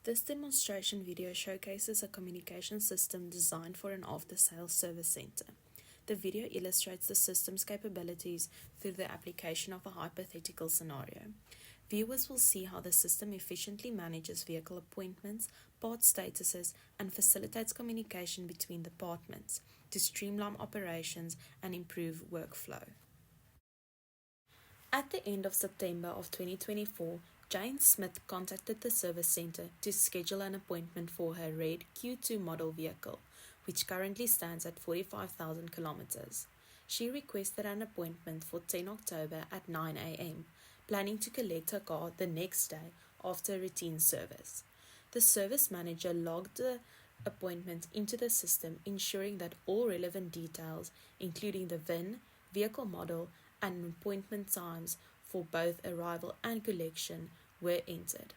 This demonstration video showcases a communication system designed for an after-sales service center. The video illustrates the system's capabilities through the application of a hypothetical scenario. Viewers will see how the system efficiently manages vehicle appointments, part statuses, and facilitates communication between departments to streamline operations and improve workflow. At the end of September of 2024, Jane Smith contacted the service center to schedule an appointment for her red Q2 model vehicle, which currently stands at 45,000 kilometers. She requested an appointment for 10 October at 9 a.m., planning to collect her car the next day after routine service. The service manager logged the appointment into the system, ensuring that all relevant details, including the VIN, vehicle model, and appointment times for both arrival and collection, were entered.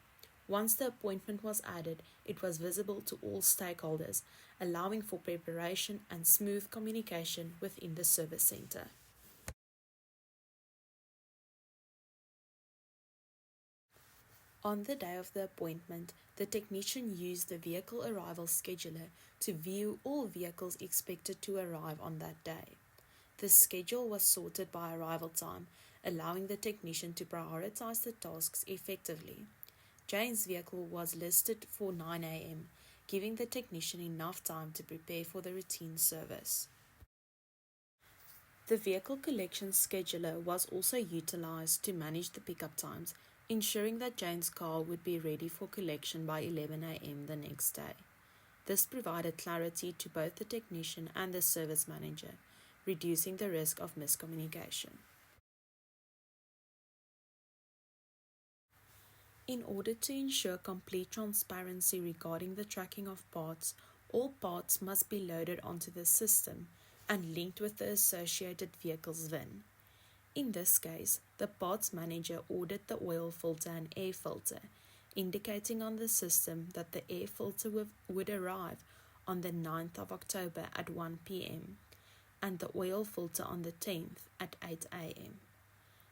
Once the appointment was added, it was visible to all stakeholders, allowing for preparation and smooth communication within the service center. On the day of the appointment, the technician used the vehicle arrival scheduler to view all vehicles expected to arrive on that day. The schedule was sorted by arrival time, allowing the technician to prioritize the tasks effectively. Jane's vehicle was listed for 9 a.m., giving the technician enough time to prepare for the routine service. The vehicle collection scheduler was also utilized to manage the pickup times, ensuring that Jane's car would be ready for collection by 11 a.m. the next day. This provided clarity to both the technician and the service manager, reducing the risk of miscommunication. In order to ensure complete transparency regarding the tracking of parts, all parts must be loaded onto the system and linked with the associated vehicle's VIN. In this case, the parts manager ordered the oil filter and air filter, indicating on the system that the air filter would arrive on the 9th of October at 1 p.m. and the oil filter on the 10th at 8 a.m.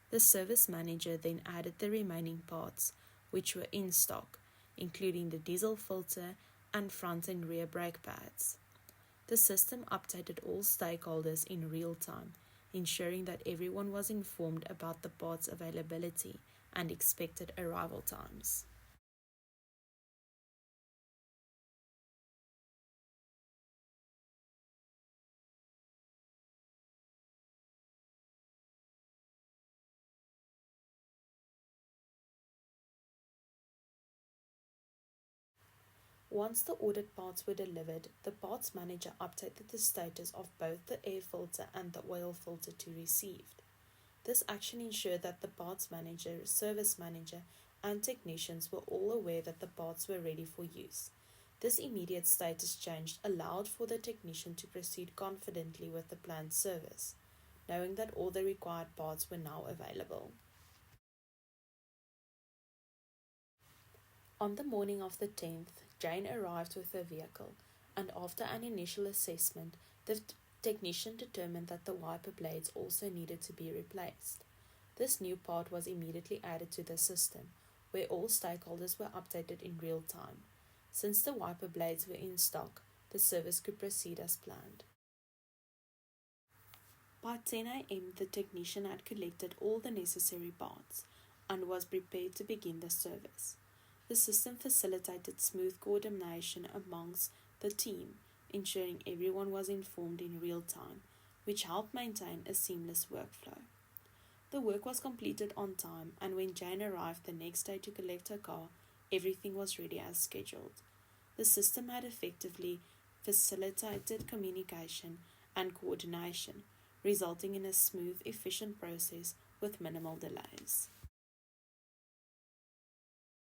The service manager then added the remaining parts, which were in stock, including the diesel filter and front and rear brake pads. The system updated all stakeholders in real time, ensuring that everyone was informed about the parts availability and expected arrival times. Once the ordered parts were delivered, the parts manager updated the status of both the air filter and the oil filter to received. This action ensured that the parts manager, service manager, and technicians were all aware that the parts were ready for use. This immediate status change allowed for the technician to proceed confidently with the planned service, knowing that all the required parts were now available. On the morning of the 10th, Jane arrived with her vehicle, and after an initial assessment, the technician determined that the wiper blades also needed to be replaced. This new part was immediately added to the system, where all stakeholders were updated in real time. Since the wiper blades were in stock, the service could proceed as planned. By 10 a.m., the technician had collected all the necessary parts and was prepared to begin the service. The system facilitated smooth coordination amongst the team, ensuring everyone was informed in real time, which helped maintain a seamless workflow. The work was completed on time, and when Jane arrived the next day to collect her car, everything was ready as scheduled. The system had effectively facilitated communication and coordination, resulting in a smooth, efficient process with minimal delays.